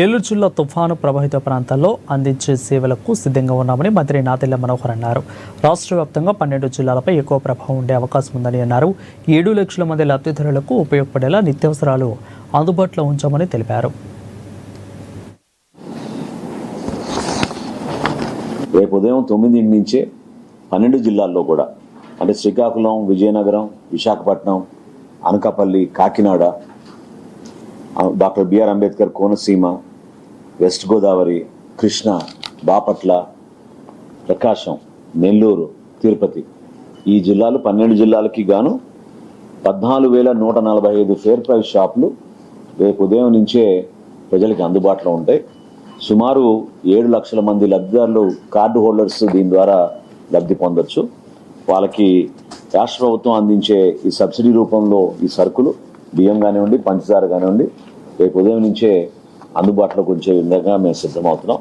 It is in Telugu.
ఏలూరు జిల్లా తుఫాను ప్రభావిత ప్రాంతాల్లో అందించే సేవలకు సిద్ధంగా ఉన్నామని మంత్రి నాదెళ్ల మనోహర్ అన్నారు. రాష్ట్ర వ్యాప్తంగా 12 జిల్లాలపై ఎక్కువ ప్రభావం ఉండే అవకాశం ఉందని అన్నారు. 7 లక్షల మంది లబ్ధిదారులకు ఉపయోగపడేలా నిత్యావసరాలు అందుబాటులో ఉంచామని తెలిపారు. రేపు ఉదయం 9 నుంచే 12 జిల్లాల్లో కూడా అంటే Srikakulam, Vizianagaram, Visakhapatnam, Anakapalli, Kakinada, doctor BR Ambedkar Konaseema, west Godavari, Krishna, Bapatla, Prakasam, Nellore, Tirupati ఈ జిల్లాలు 12 జిల్లాలకి గాను 14,145 ఫేర్ ప్రైస్ షాపులు రేపు ఉదయం నుంచే ప్రజలకి అందుబాటులో ఉంటాయి. సుమారు 7 లక్షల మంది లబ్ధిదారులు కార్డు హోల్డర్స్ దీని ద్వారా లబ్ధి పొందొచ్చు. వాళ్ళకి రాష్ట్ర ప్రభుత్వం అందించే ఈ సబ్సిడీ రూపంలో ఈ సరుకులు బియ్యం కానివ్వండి, పంచదార కానివ్వండి రేపు ఉదయం నుంచే అందుబాటులోకి వచ్చే విధంగా మేము సిద్ధమవుతున్నాం.